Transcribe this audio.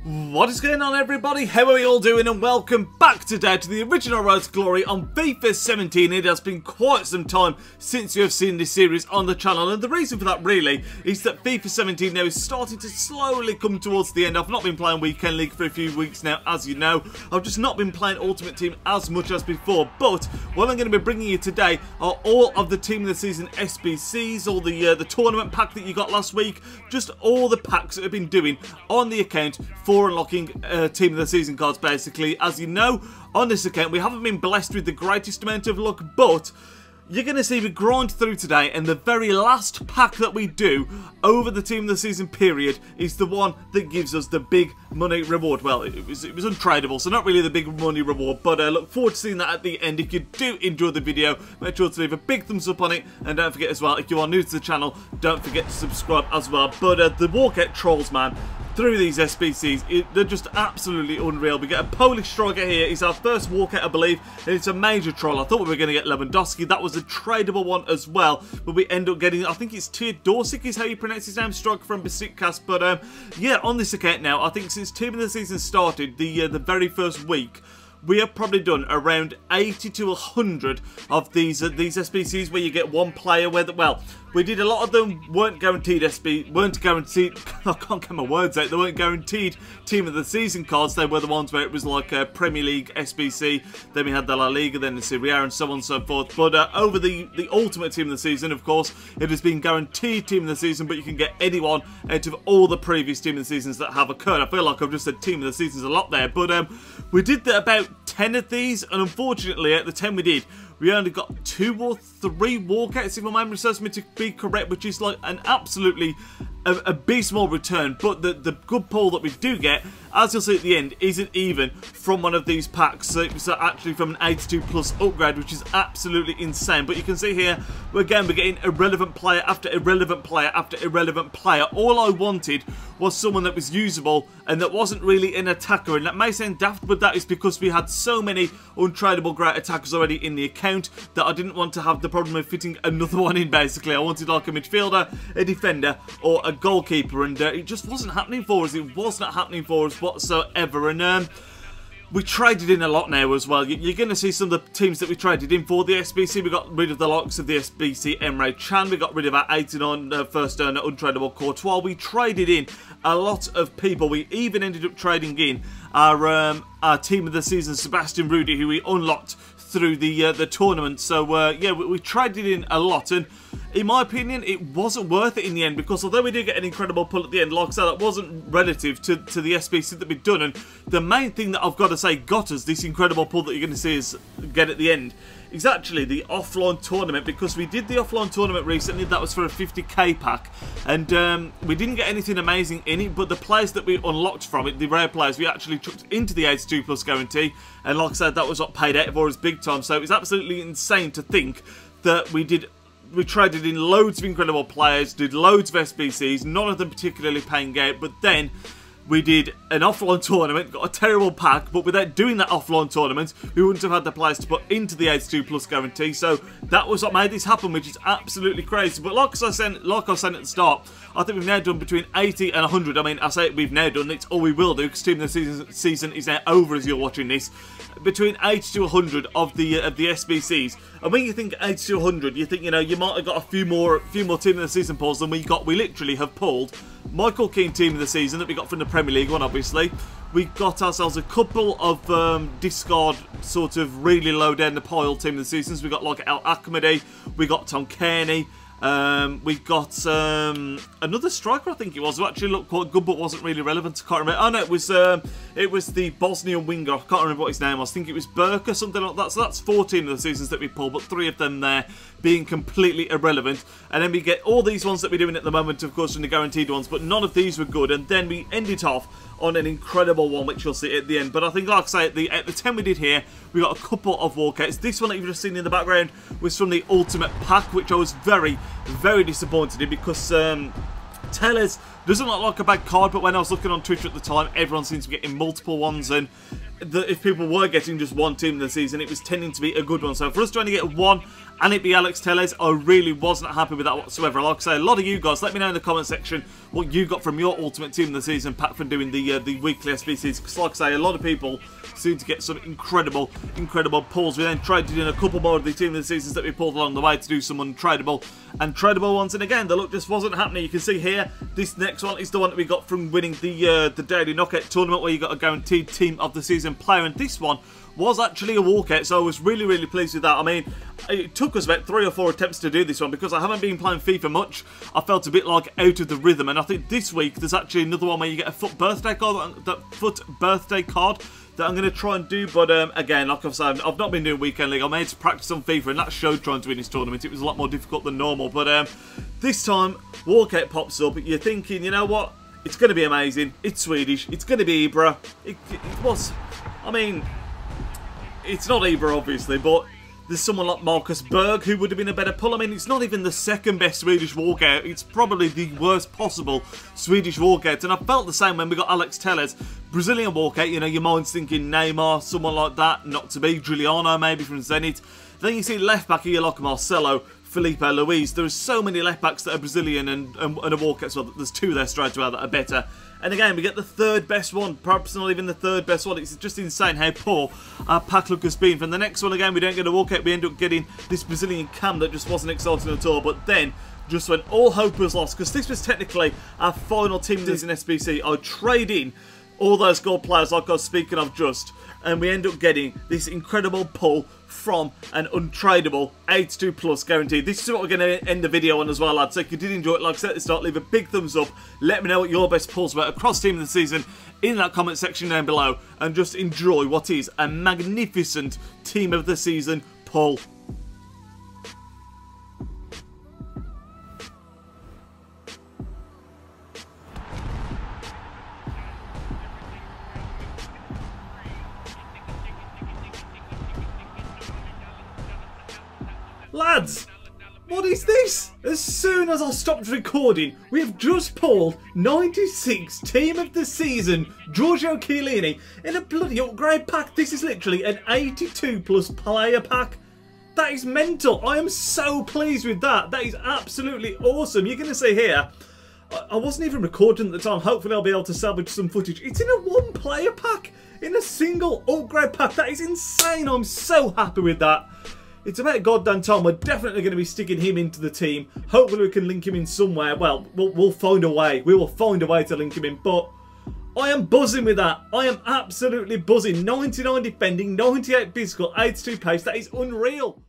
What is going on, everybody? How are we all doing? And welcome back today to the original Road to Glory on FIFA 17. It has been quite some time since you have seen this series on the channel, and the reason for that really is that FIFA 17 now is starting to slowly come towards the end. I've not been playing Weekend League for a few weeks now, as you know. I've just not been playing Ultimate Team as much as before, but what I'm going to be bringing you today are all of the Team of the Season SBCs, all the tournament pack that you got last week, just all the packs that I've been doing on the account for unlocking Team of the Season cards, basically. As you know, on this account we haven't been blessed with the greatest amount of luck, but you're going to see me grind through today, and the very last pack that we do over the Team of the Season period is the one that gives us the big money reward. Well, it was untradeable, so not really the big money reward, but I look forward to seeing that at the end. If you do enjoy the video, make sure to leave a big thumbs up on it, and don't forget as well, if you are new to the channel, don't forget to subscribe as well. But the walkout trolls, man, through these SBCs, they're just absolutely unreal. We get a Polish striker here. It's our first walkout, I believe, and it's a major troll. I thought we were going to get Lewandowski. That was a tradable one as well, but we end up getting, I think it's Dorsic is how you pronounce his name, striker from Besiktas. But yeah, on this account now, I think since Team of the Season started, the very first week, we have probably done around 80 to 100 of these SBCs where you get one player where well, we did a lot of them weren't guaranteed I can't get my words out. They weren't guaranteed Team of the Season cards. They were the ones where it was like a Premier League SBC, then we had the La Liga, then the Serie A, and so on and so forth. But over the Ultimate Team of the Season, of course, it has been guaranteed Team of the Season, but you can get anyone out of all the previous Team of the Seasons that have occurred. I feel like I've just said Team of the Seasons a lot there, but we did about 10 of these, and unfortunately at the 10 we did, we only got 2 or 3 walkouts, if my memory serves me to be correct, which is like an absolutely abysmal return. But the good pull that we do get, as you'll see at the end, isn't even from one of these packs. So it's actually from an 82 plus upgrade, which is absolutely insane. But you can see here, we're getting irrelevant player after irrelevant player after irrelevant player. All I wanted was someone that was usable and that wasn't really an attacker. And that may sound daft, but that is because we had so many untradeable great attackers already in the account that I didn't want to have the problem of fitting another one in, basically. I wanted like a midfielder, a defender, or a goalkeeper, and it just wasn't happening for us. It was not happening for us whatsoever. And we traded in a lot now as well. You're going to see some of the teams that we traded in for the SBC. We got rid of the likes of the SBC Emre Can. We got rid of our 89 first earner untradeable Courtois. We traded in a lot of people. We even ended up trading in our Team of the Season Sebastian Rudy, who we unlocked through the tournament. So yeah, we traded in a lot, and in my opinion it wasn't worth it in the end, because although we did get an incredible pull at the end, like I said, that wasn't relative to the SBC that we'd done. And the main thing that I've got to say got us this incredible pull that you're going to see us get at the end is actually the offline tournament, because we did the offline tournament recently. That was for a 50k pack, and we didn't get anything amazing in it, but the players that we unlocked from it, the rare players, we actually chucked into the 82 plus guarantee, and like I said, that was what paid out for us big time. So it was absolutely insane to think that we traded in loads of incredible players, did loads of SBCs, none of them particularly paying out, but then we did an offline tournament, got a terrible pack, but without doing that offline tournament, we wouldn't have had the players to put into the 82 plus guarantee. So that was what made this happen, which is absolutely crazy. But like I was saying at the start, I think we've now done between 80 and 100. I mean, I say we've now done, it's all we will do, because Team of the Season is now over as you're watching this. Between 80 to 100 of the SBCs. And when you think 80 to 100, you think, you know, you might have got a few more Team of the Season pulls than we got. We literally have pulled Michael Keane Team of the Season that we got from the Premier League one, obviously. We got ourselves a couple of discard, sort of really low down the pile Team of the Seasons. We got like El Akhmadi, we got Tom Kearney, we got another striker, I think it was, who actually looked quite good but wasn't really relevant. I can't remember. Oh no, it was the Bosnian winger. I can't remember what his name was. I think it was Burke or something like that. So that's 14 of the seasons that we pulled, but 3 of them there being completely irrelevant. And then we get all these ones that we're doing at the moment, of course, from the guaranteed ones, but none of these were good. And then we ended off on an incredible one, which you'll see at the end. But I think, like I say, at the 10 we did here, we got a couple of walkouts. This one that you've just seen in the background was from the Ultimate Pack, which I was very, very disappointed in, because Tellez Doesn't look like a bad card, but when I was looking on Twitter at the time, everyone seems to be getting multiple ones, and if people were getting just one team of the season, it was tending to be a good one. So for us to only get one, and it be Alex Telles, I really wasn't happy with that whatsoever. Like I say, a lot of you guys, let me know in the comment section what you got from your Ultimate Team of the Season pack from doing the weekly SBCs. Because like I say, a lot of people seem to get some incredible pulls. We then traded in a couple more of the Team of the Seasons that we pulled along the way to do some untradeable and tradable ones. And again, the luck just wasn't happening. You can see here, this next one is the one that we got from winning the Daily Knockout Tournament, where you got a guaranteed Team of the Season player. And this one was actually a walkout, so I was really pleased with that. I mean, it took us about 3 or 4 attempts to do this one because I haven't been playing FIFA much. I felt a bit like out of the rhythm, and I think this week there's actually another one where you get a foot birthday card, that I'm going to try and do. But again, like I've said, I've not been doing Weekend League. I made to practice on FIFA, and that showed trying to win this tournament. It was a lot more difficult than normal, but this time walkout pops up. You're thinking, you know what? It's going to be amazing. It's Swedish. It's going to be Ibra. It was. I mean, it's not Ibra, obviously, but there's someone like Marcus Berg who would have been a better pull. I mean, it's not even the second best Swedish walkout. It's probably the worst possible Swedish walkout. And I felt the same when we got Alex Telles. Brazilian walkout, you know, your mind's thinking Neymar, someone like that. Not to be. Giuliano, maybe, from Zenit. Then you see left back here like Marcelo, Felipe Luis. There are so many left backs that are Brazilian and a walkout, so there's 2 there straight away that are better. And again, we get the 3rd best one, perhaps not even the 3rd best one. It's just insane how poor our pack look has been. From the next one, again, we don't get a walkout. We end up getting this Brazilian cam that just wasn't exciting at all. But then, just when all hope was lost, because this was technically our final team in SBC, I trade in all those gold players like I was speaking of just, and we end up getting this incredible pull from an untradeable 82 plus guaranteed. This is what we're going to end the video on as well, lads. So if you did enjoy it, like I said at the start, leave a big thumbs up. Let me know what your best pulls were across Team of the Season in that comment section down below, and just enjoy what is a magnificent Team of the Season pull. Lads, what is this? As soon as I stopped recording, we have just pulled 96 Team of the Season Giorgio Chiellini in a bloody upgrade pack. This is literally an 82 plus player pack. That is mental. I am so pleased with that. That is absolutely awesome. You're going to see here, I wasn't even recording at the time. Hopefully I'll be able to salvage some footage. It's in a 1 player pack, in a single upgrade pack. That is insane. I'm so happy with that. It's about goddamn time. We're definitely going to be sticking him into the team. Hopefully we can link him in somewhere. Well, we'll find a way. We will find a way to link him in. But I am buzzing with that. I am absolutely buzzing. 99 defending, 98 physical, 82 pace. That is unreal.